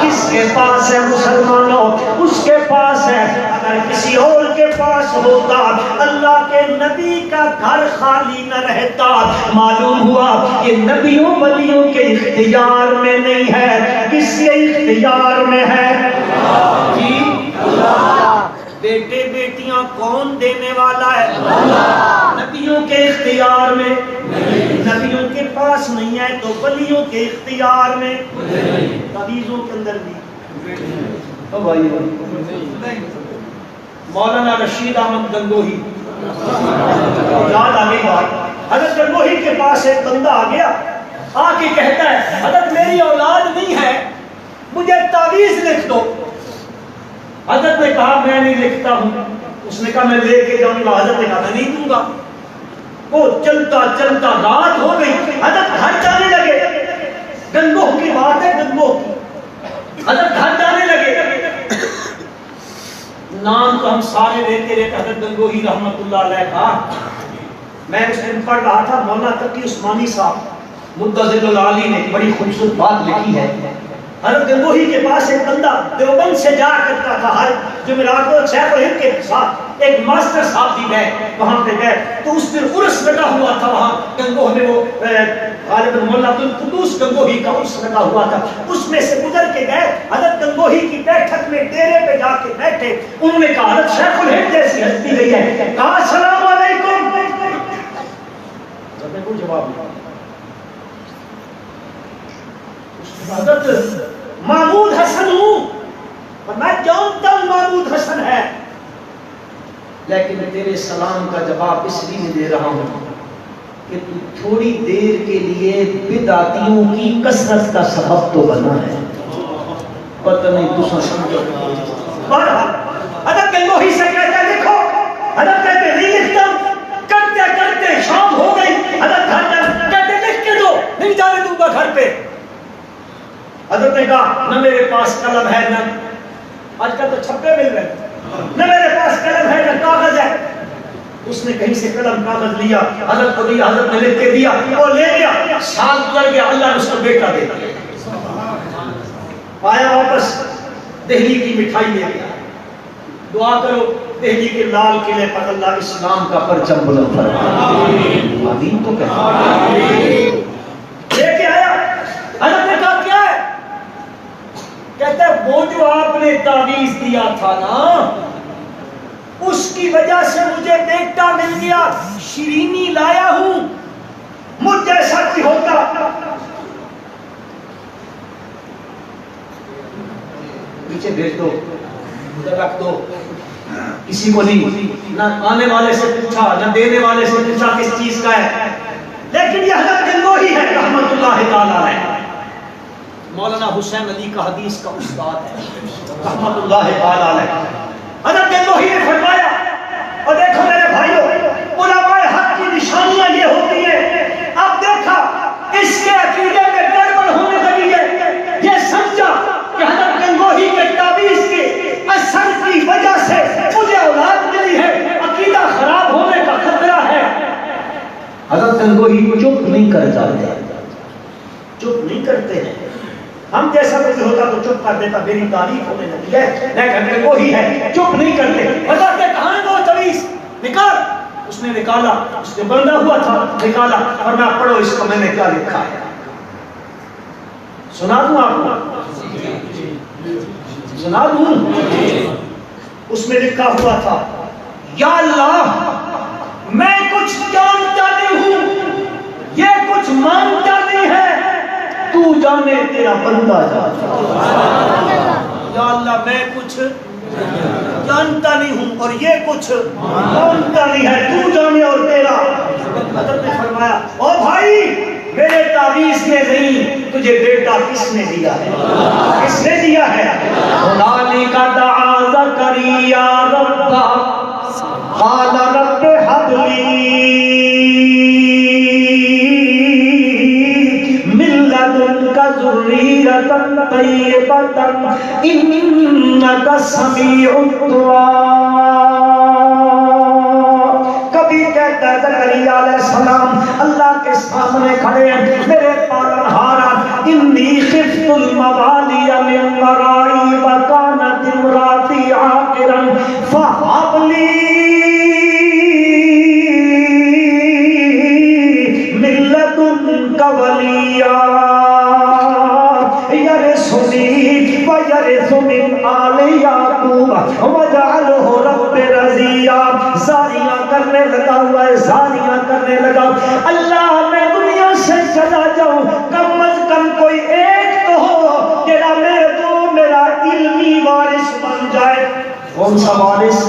کس کے پاس ہے مسلمانوں؟ اس کے پاس ہے۔ اگر کسی اور کے پاس ہوتا اللہ کے نبی کا گھر خالی نہ رہتا۔ معلوم ہوا کہ نبیوں ولیوں کے اختیار میں نہیں ہے، کس کے اختیار میں ہے؟ جی بیٹے بیٹیاں کون دینے والا ہے؟ نبیوں کے اختیار میں، نبیوں کے پاس نہیں ہے تو ولیوں کے اختیار میں، تعویذوں کے اندر بھی۔ مولانا رشید احمد گنگوہی یاد آ گئی بات، حضرت گنگوہی کے پاس ایک بندہ آ گیا، آ کے کہتا ہے حضرت میری اولاد نہیں ہے، مجھے تعویذ لکھ دو۔ حضرت نے کہا میں نہیں لکھتا ہوں۔ اس نے کہا میں لے کے جاؤں گا۔ حضرت نے کہا میں نہیں دوں گا۔ وہ چلتا چلتا رات ہو گئی، حضرت گھر جانے لگے، گنگوہ کی بات ہے، گنگوہ کی، حضرت گھر جانے لگے، نام تو ہم سارے لیتے رہتے، حضرت گنگوہی رحمت اللہ علیہ کا، میں اس دن پڑھ رہا تھا مولانا تقی عثمانی صاحب مدظل العالی نے بڑی خوبصورت بات لکھی ہے۔ حضرت گنگوہی کے پاس ایک بندہ دیوبند سے جا کرتا تھا، ہر جمعرات کو شیخ الہند کے ساتھ ایک ماسٹر صاحب بھی گئے، وہاں پہ گئے تو اس دن عرس لگا ہوا تھا وہاں گنگوہ میں، وہ غالب مولا عبدالقدوس گنگوہی کا عرس لگا ہوا تھا، اس میں سے گزر کے گئے، حضرت گنگوہی کی بیٹھک میں ڈیرے پہ جا کے بیٹھے، انہوں نے کہا حضرت شیخ الہند جیسی ہستی گئی ہے، کہا السلام علیکم، کوئی جواب نہیں۔ حضرت محمود حسن ہوں اور میں جانتا ہوں محمود حسن ہے، لیکن میں تیرے سلام کا جواب اس لیے دے رہا ہوں کہ تو تھوڑی دیر کے لیے بدعتیوں کی کثرت کا سبب تو بنا ہے، پتہ نہیں تو سمجھو۔ حضرت گنگوہی سے کہتا ہے دیکھو، حضرت کہتے نہیں لکھتا، کرتے کرتے شام ہو گئی، حضرت گھر کہتے لکھ کے دو، نہیں جانے دوں گا گھر پہ۔ حضرت نے کہا نہ میرے پاس قلم ہے، نہ آج کل تو چھپے مل رہے، نہ میرے پاس قلم ہے نہ کاغذ ہے۔ اس نے کہیں سے قلم کاغذ لیا، حضرت کو دیا، حضرت نے لکھ کے دیا، وہ لے گیا، سال گزر گیا، اللہ نے اس کو بیٹا دے دیا، آیا واپس دہلی کی مٹھائی لے گیا، دعا کرو دہلی کے لال قلعے پر اللہ اسلام کا پرچم بلند فرمائے. آمین تو کہتے لے کے آیا. حضرت نے کہا کیا ہے؟ کہتا ہے وہ جو آپ نے تعویذ دیا تھا نا اس کی وجہ سے مجھے بیٹا مل گیا. شیرینی لایا ہوں, مجھ جیسا کوئی ہوتا. پیچھے بھیج دو, ادھر رکھ دو, کسی کو نہیں, نہ آنے والے سے پوچھا نہ دینے والے سے پوچھا کس چیز کا ہے. لیکن یہ حضرت گنگوہی ہے رحمت اللہ تعالی علیہ, مولانا حسین علی کا حدیث کا استاد ہے رحمت اللہ تعالی علیہ. حضرت گنگوہی نے فرمایا, اور دیکھو میرے بھائیوں, علماء حق کی نشانیاں یہ ہوتی ہیں. اب دیکھا اس کے عقیدے میں گڑبڑ ہونے لگی ہے. یہ سمجھا کہ حضرت گنگوہی کے تعویذ کے اثر کی وجہ سے مجھے اولاد ملی ہے, عقیدہ خراب ہونے کا خطرہ ہے. حضرت گنگوہی چپ نہیں کر جاتے, چپ نہیں کرتے ہیں. ہم جیسا کوئی ہوتا تو چپ کر دیتا, میری تعریف ہونے لگی ہے, لیکن گنگوہی ہے چپ نہیں کرتے. حضرت نے کہا وہ تعویذ نکال. اس نے نکالا, اس نے بندہ ہوا تھا, نکالا, اور میں پڑھو اس کو میں نے کیا لکھا ہے, سنا دوں آپ کو, سنا دوں. اس میں لکھا ہوا تھا, یا اللہ میں کچھ جانتا نہیں ہوں, یہ کچھ مانتا نہیں ہے, تو جانے تیرا بندہ جاتا. یا اللہ میں کچھ جانتا نہیں ہوں اور یہ کچھ مانتا نہیں ہے, تو جانے اور تیرا. حضرت نے فرمایا, او بھائی میرے تعویذ میں نہیں, تجھے بیٹا کس نے دیا ہے, کس نے دیا ہے؟ هنالک دعا زکریا ربہ قال رب هب لی من لدنک ذریۃ طیبۃ انک سمیع الدعاء. کبھی کہتا ہے زکریا علیہ السلام اللہ کے سامنے کھڑے ہیں, میرے پالنہارا انی خفت الموالی من ورائی وکانت امراتی عاقرا فہب لی من لدنک ولیا یرثنی ویرث من آل یعقوب واجعلہ رب رضیا. زاریاں کرنے لگا ہوا ہے, زاریاں کرنے لگا. اللہ میں دنیا سے چلا جاؤں, کم از کم کوئی ایک تو ہو تیرا میرا علمی وارث بن جائے. کون سا وارث؟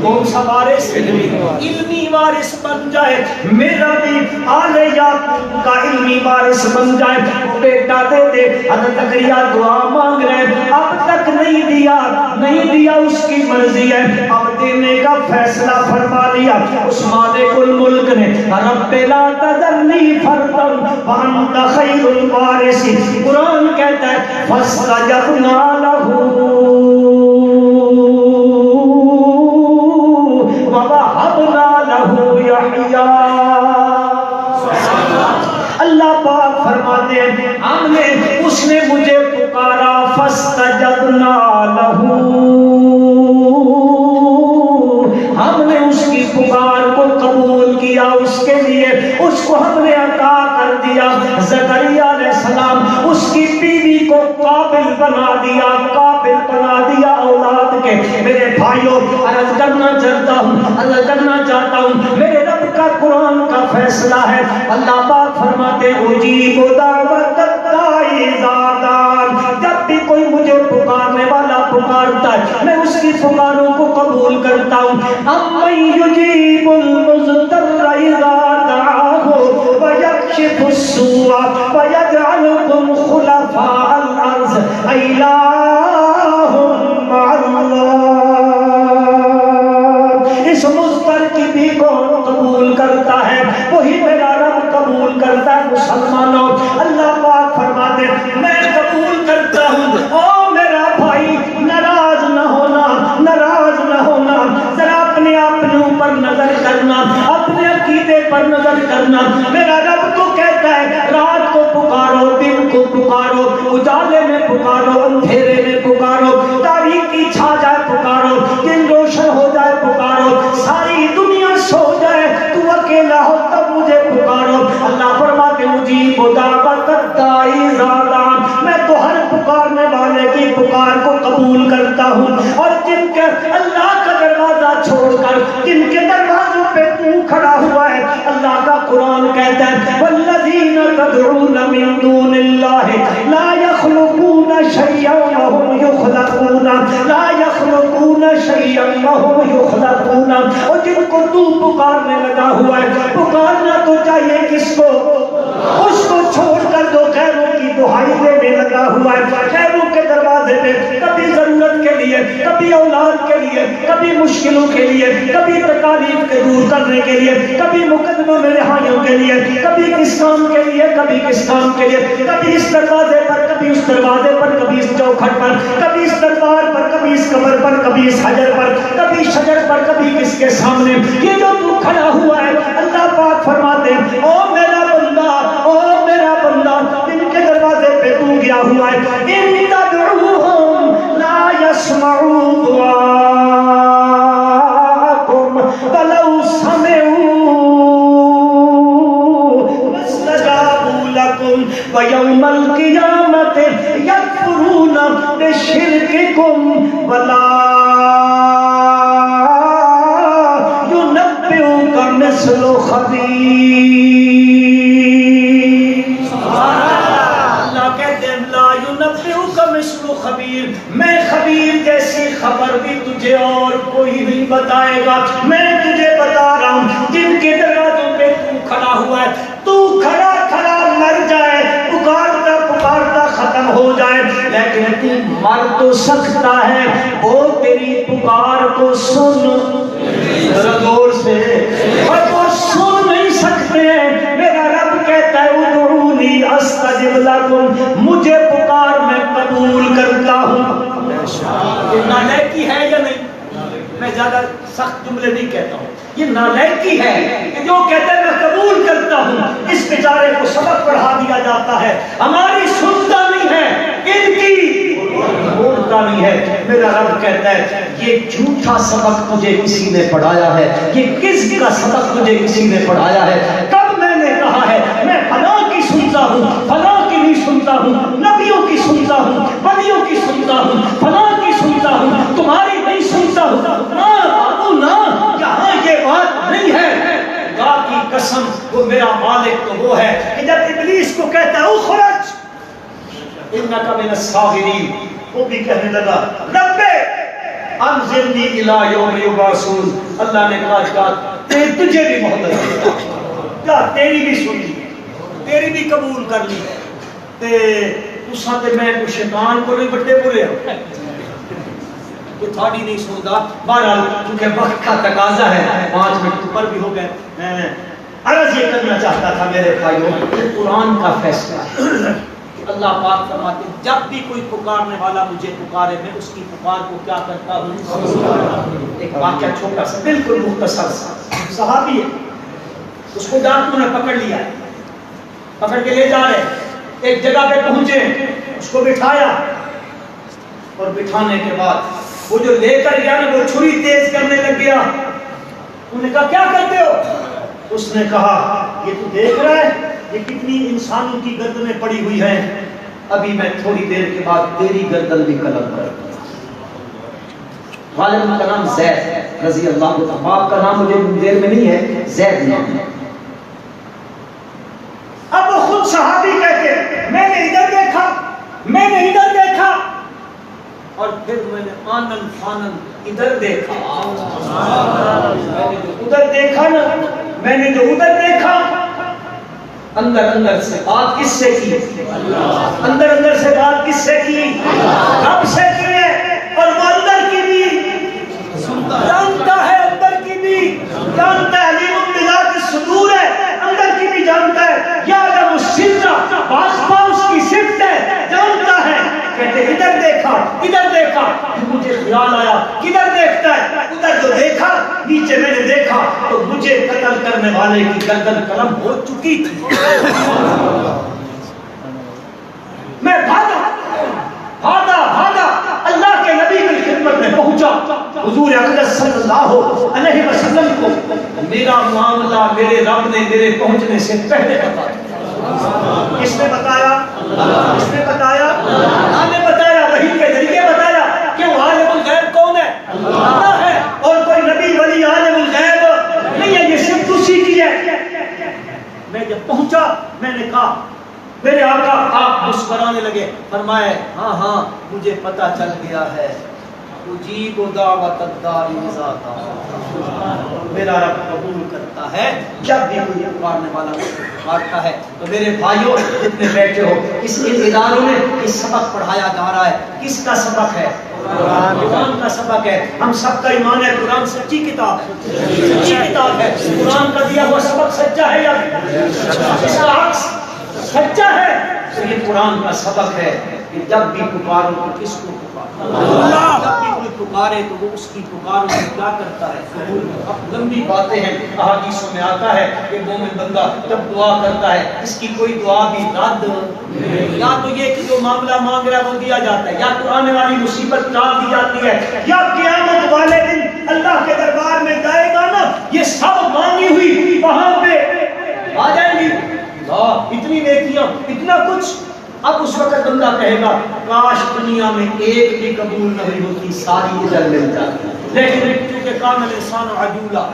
کون سا وارث؟ علمی وارث بن جائے. میرا بھی آل یعقوب کا علمی وارث بن جائے. بیٹا دے دے. حضرت زکریا دعا مانگ رہے ہیں, اب تک نہیں دیا, نہیں دیا, اس کی مرضی ہے, اب دینے کا فیصلہ فرما لیا اس مالک الملک نے. رب لا تذرنی فردا وانت خیر الوارثین. قرآن کہتا ہے فاستجبنا لہ ووہبنا لہ یحییٰ. اللہ پاک فرماتے ہیں ہم نے, اس نے مجھے پکارا, فاستجبنا لہ, ہم نے اس کی پکار کو قبول کیا, اس کے لیے اس کو ہم نے عطا کر دیا. زکریا علیہ السلام اس کی بیوی کو قابل بنا دیا, قابل بنا دیا اولاد کے. میرے بھائیوں عرض کرنا چاہتا ہوں, میرے رب کا قرآن کا فیصلہ ہے. اللہ پاک فرماتے اجیب دعوت الداعی اذا دعان. جب بھی کوئی مجھے پکارنے والا پکارتا ہے میں اس کی پکاروں کو قبول کرتا ہوں. امن یجیب المضطر اذا دعاہ ویکشف السوء ویجعلکم خلفاء الارض الہ مع اللہ. اس مضطر کی بھی کون قبول کرتا ہے؟ وہی میرا رب قبول کرتا ہے. مسلمانوں اللہ پاک فرماتے میں قبول کرتا ہوں. او میرا بھائی ناراض نہ ہونا, ناراض نہ ہونا. ذرا اپنے اوپر نظر کرنا, اپنے عقیدے پر نظر کرنا. میرا رب تو کہتا ہے رات کو پکارو, دن کو پکارو, اجالے میں پکارو, اندھیرے میں پکارو, تاریکی چھا جائے پکارو, دن روشن ہو جائے يدعون من دون الله لا يخلقون شيئا وهم يخلقون لا يخلقون شيئا وهم يخلقون. اور جن کو تو پکارنے لگا ہوا ہے، پکارنا تو چاہیے کس کو؟ اس کو چھوڑ کر دو غیروں کی دہائی دینے لگا ہوا ہے، غیروں کے دروازے پہ کبھی ضرورت کے لیے، کبھی اولاد کے لیے، کبھی مشکلوں کے لیے، کبھی تکالیف کے دور کرنے کے لیے، کبھی مقدموں میں رہائیوں کے لیے، کبھی کس کام کے لیے، کبھی کس کام کے لیے، کبھی اس دروازے پر، کبھی اس دروازے پر، کبھی اس چوکھٹ پر، کبھی اس دربار پر، کبھی اس قبر پر، کبھی اس حجر پر، کبھی شجر پر، کبھی کس کے سامنے. یہ جو تو کھڑا ہوا ہے، اللہ پاک فرماتے ہیں او میرا بندہ، او میرا بندہ، ان کے دروازے پہ تو گیا ہوا ہے. ان تدعوهم لا يسمعوا دعاءكم ولو سمعوا ما استجابوا لكم ويوم القيامة يكفرون بشرككم ولا ينبئك مثل خبير. خبیر، میں خبیر جیسی خبر بھی تجھے اور کوئی نہیں بتائے گا. میں تجھے بتا رہا ہوں جن کے دروازوں پہ تو کھڑا ہوا ہے، تو کھڑا کھڑا مر جائے، پکارتا پکارتا ختم ہو جائے، لیکن تو مر تو سکتا ہے، وہ تیری پکار کو سن زور سے، اور وہ سن نہیں سکتے. میرا رب کہتا ہے ادعونی استجب لکم، مجھے پکار میں قبول کرتا ہوں. یہ نالائکی ہے یا نہیں؟ میں زیادہ سخت جملے نہیں کہتا ہوں، یہ نالائکی ہے کہ جو کہتے ہیں میں قبول کرتا ہوں، اس بیچارے کو سبق پڑھا دیا جاتا ہے، ہماری سنتا نہیں ہے، ان کی بولتا نہیں ہے. میرا رب کہتا ہے یہ جھوٹا سبق تجھے کسی نے پڑھایا ہے، یہ کس کا سبق تجھے کسی نے پڑھایا ہے؟ کب میں نے کہا ہے میں فلاں کی سنتا ہوں، فلاں کی نہیں سنتا ہوں، نبیوں کی سنتا ہوں، ولیوں کی سنتا ہوں، فلاں کی سنتا ہوں، تمہاری نہیں سنتا ہوں؟ نہ بابو نہ، یہاں یہ بات نہیں ہے. خدا کی قسم وہ میرا مالک تو وہ ہے کہ جب ابلیس کو کہتا ہے اخرج انک من الصاغرین، وہ بھی کہنے لگا رب انظرنی الی یوم یبعثون. اللہ نے کہا تجھے بھی مہلت دیا، کیا تیری بھی سن لی، تیری بھی قبول کر لی، تے تساں تے میں کو شیطان کو نہیں بڑے برے ہو کہ تھوڑی نہیں سنتا. بہرحال کیونکہ وقت کا تقاضا ہے، 5 منٹ اوپر بھی ہو گئے. میں عرض یہ کرنا چاہتا تھا میرے بھائیوں، قرآن کا فیصلہ ہے. اللہ پاک فرماتے ہیں جب بھی کوئی پکارنے والا مجھے پکارے میں اس کی پکار کو کیا کرتا ہوں. ایک واقعہ چھوٹا سا بالکل مختصر سا، صحابی ہے، اس کو ڈاکو نے پکڑ لیا، پکڑ کے لے جا رہے، ایک جگہ پہ پہنچے، اس کو بٹھایا، اور بٹھانے کے بعد وہ جو لے کر گیا نا وہ چھری تیز کرنے لگ گیا. انہوں نے کہا کیا کرتے ہو؟ اس نے کہا یہ تو دیکھ رہا ہے یہ کتنی انسانوں کی گردنیں پڑی ہوئی ہیں، ابھی میں تھوڑی دیر کے بعد تیری گردن بھی قلم کر دوں. غالب کا نام زید رضی اللہ عنہ، باپ کا نام مجھے دیر میں نہیں ہے، زید نام ہے. اب وہ خود صحابی کہتے میں نے ادھر دیکھا، میں نے ادھر دیکھا، اور پھر میں نے آنن فانن ادھر دیکھا، میں نے جو ادھر دیکھا نا، میں نے جو ادھر دیکھا، اندر اندر سے بات کس سے کی؟ اندر اندر سے بات کس سے کی؟ رب سے کی ہے. اور وہ اندر کی بھی جانتا ہے، اندر کی بھی جانتا ہے، علیم بذات الصدور ہے، اندر کی بھی جانتا ہے. یعلم السر واخفی اس کی صفت ہے، جانتا ہے. کہتے ادھر دیکھا، ادھر دیکھا، مجھے خیال آیا کدھر دیکھتا ہے؟ ادھر جو دیکھا نیچے میں نے دیکھا تو مجھے قتل کرنے والے کی گردن قلم ہو چکی تھی. میں بھاگا بھاگا بھاگا اللہ کے نبی کی خدمت میں پہنچا. حضور اقدس صلی اللہ علیہ وسلم کو میرا معاملہ میرے رب نے میرے پہنچنے سے پہلے بتا دیا. کس نے بتایا؟ کس نے بتایا؟ اللہ نے بتایا، وحی کے ذریعے بتایا. کیوں؟ عالم الغیب کون ہے؟ اللہ ہے. اور کوئی نبی ولی عالم الغیب نہیں ہے، یہ صرف اسی کی ہے. میں جب پہنچا میں نے کہا میرے آقا آپ مسکرانے لگے، فرمائے ہاں ہاں مجھے پتہ چل گیا ہے، اجیب دعوت الداعی اذا دعان، میرا رب قبول کرتا ہے جب بھی کوئی پکارنے والا پکارتا ہے۔ تو میرے بھائیوں جتنے بیٹھے ہو، اس اداروں میں یہ سبق پڑھایا جا رہا ہے، کس کا سبق ہے؟ قرآن کا سبق ہے۔ ہم سب کا ایمان ہے قرآن سچی کتاب ہے، سچی کتاب ہے۔ قرآن کا دیا ہوا سبق سچا ہے یا اس کا عکس سچا ہے؟ تو یہ قرآن کا سبق ہے کہ جب بھی پکارو تو کس کو پکارو، جب بھی کوئی پکارے تو وہ اس کی پکار میں کیا کرتا ہے؟ اب لمبی باتیں ہیں، احادیثوں میں آتا ہے کہ مومن بندہ جب دعا کرتا ہے اس کی کوئی دعا بھی رد، یا تو یہ کہ جو معاملہ مانگ رہا ہے وہ دیا جاتا ہے، یا تو آنے والی مصیبت ٹال دی جاتی ہے، یا قیامت والے دن اللہ کے دربار میں جائے گا نا، یہ سب مانگی ہوئی وہاں پہ آ جائیں گی۔ اتنی نیکیاں، اتنا کچھ، اب اس وقت بندہ کہے گا کاش دنیا میں ایک بھی قبول نہ ہوئی ہوتی، ساری ادھر مل جاتی، لیکن کیونکہ کان الانسان عجولا،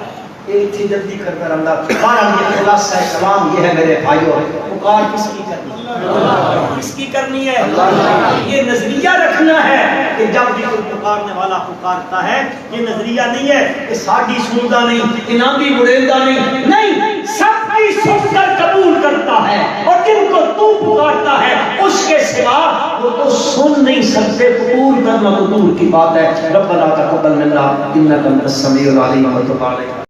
ایک ہی جلدی کر کر اللہ۔ بہرحال یہ خلاصہ کلام یہ ہے میرے بھائیوں، پکار کس کی کرنی ہے؟ کس کی کرنی ہے؟ یہ نظریہ رکھنا ہے کہ جب بھی کوئی پکارنے والا پکارتا ہے، یہ نظریہ نہیں ہے کہ ساڈی سندا نہیں، انعامی مڑیندہ نہیں، نہیں، سب کی سن کر قبول کرتا ہے، اور جن کو تو پکارتا ہے اس کے سوا وہ تو سن نہیں سکتے، قبول کرنا تو دور کی بات ہے۔ ربنا تقبل منا انک انت السمیع العلیم وتب علینا۔